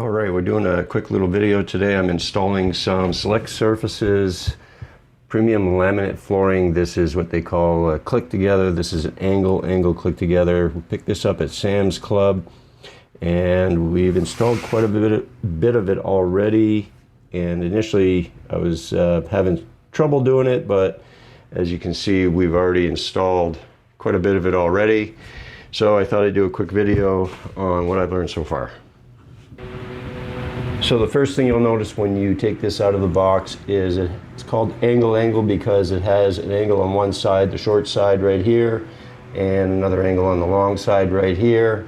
All right, we're doing a quick little video today. I'm installing some Select Surfaces premium laminate flooring. This is what they call a click together. This is an angle click together. We picked this up at Sam's Club and we've installed quite a bit of it already. And initially I was having trouble doing it, but as you can see, we've already installed quite a bit of it already. So I thought I'd do a quick video on what I've learned so far. So the first thing you'll notice when you take this out of the box is it's called angle because it has an angle on one side, the short side right here, and another angle on the long side right here.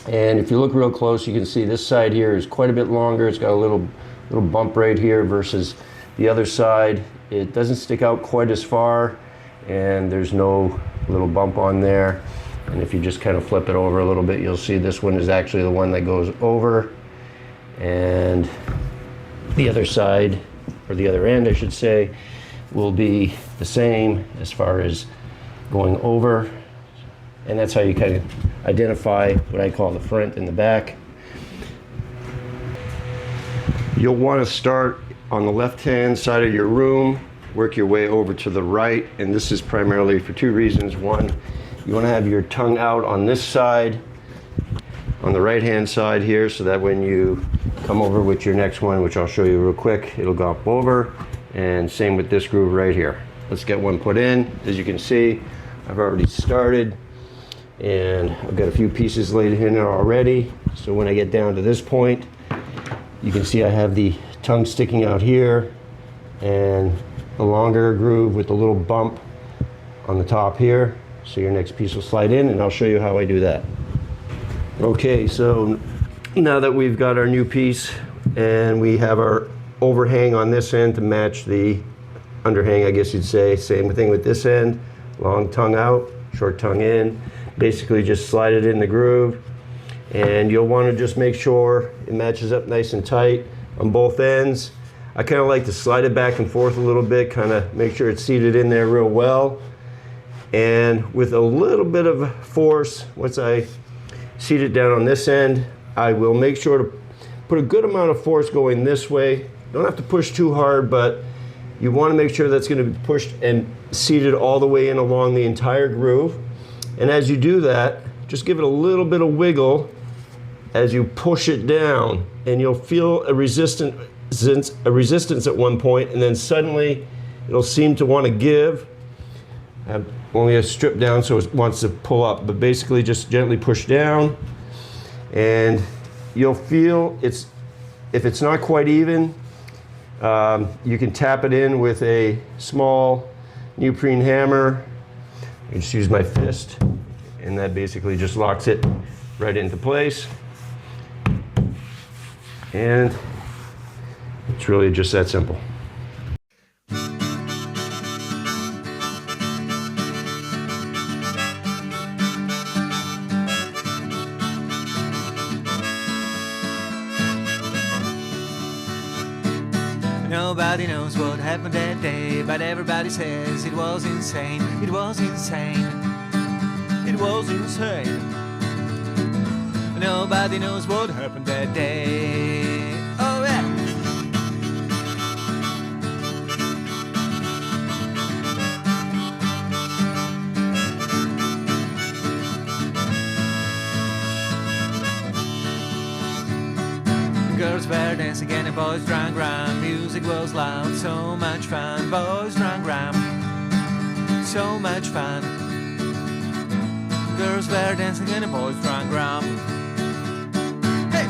And if you look real close, you can see this side here is quite a bit longer. It's got a little bump right here versus the other side. It doesn't stick out quite as far, and there's no little bump on there. And if you just kind of flip it over a little bit, you'll see this one is actually the one that goes over. And the other side, or the other end I should say, will be the same as far as going over. And that's how you kind of identify what I call the front and the back. You'll want to start on the left-hand side of your room, work your way over to the right, and this is primarily for two reasons. One, you want to have your tongue out on this side, on the right-hand side here, so that when you come over with your next one, which I'll show you real quick, it'll go up over. And same with this groove right here. Let's get one put in. As you can see, I've already started, and I've got a few pieces laid in there already. So when I get down to this point, you can see I have the tongue sticking out here, and a longer groove with a little bump on the top here. So your next piece will slide in, and I'll show you how I do that. Okay, so now that we've got our new piece and we have our overhang on this end to match the underhang, I guess you'd say, same thing with this end, long tongue out, short tongue in, basically just slide it in the groove, and you'll want to just make sure it matches up nice and tight on both ends. I kind of like to slide it back and forth a little bit, kind of make sure it's seated in there real well, and with a little bit of force, once I seat it down on this end, I will make sure to put a good amount of force going this way. Don't have to push too hard, but you want to make sure that's going to be pushed and seated all the way in along the entire groove. And as you do that, just give it a little bit of wiggle as you push it down, and you'll feel a resistance at one point, and then suddenly it'll seem to want to give. I have only a strip down, so it wants to pull up, but basically just gently push down, and you'll feel if it's not quite even, you can tap it in with a small neoprene hammer. I just use my fist, and that basically just locks it right into place. And it's really just that simple. Nobody knows what happened that day, but everybody says it was insane. It was insane. It was insane. Nobody knows what happened that day. Oh yeah. Girls were dancing and the boys drank rum. Music was loud, so much fun. Boys drank rum, so much fun. Girls were dancing and the boys drank rum. Hey!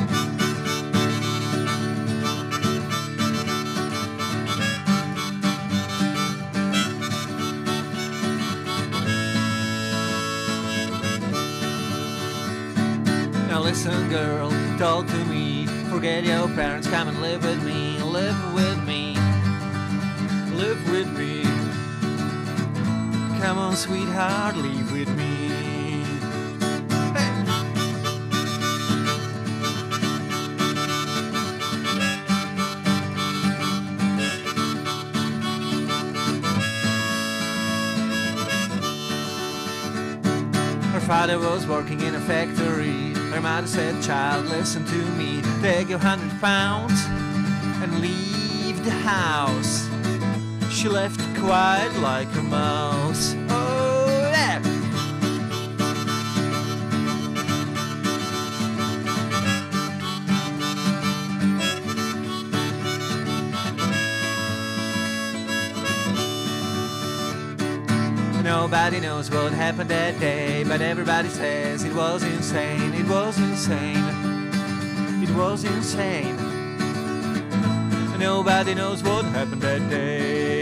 Now listen, girl, talk to me. Forget your parents, come and live with me. Live with me. Live with me. Come on, sweetheart, live with me. Hey! Her father was working in a factory. Her mother said, child, listen to me. Take your £100 and leave the house. She left quiet like a mouse. Oh, yeah! Nobody knows what happened that day, but everybody says it was insane, it was insane, it was insane. Nobody knows what happened that day.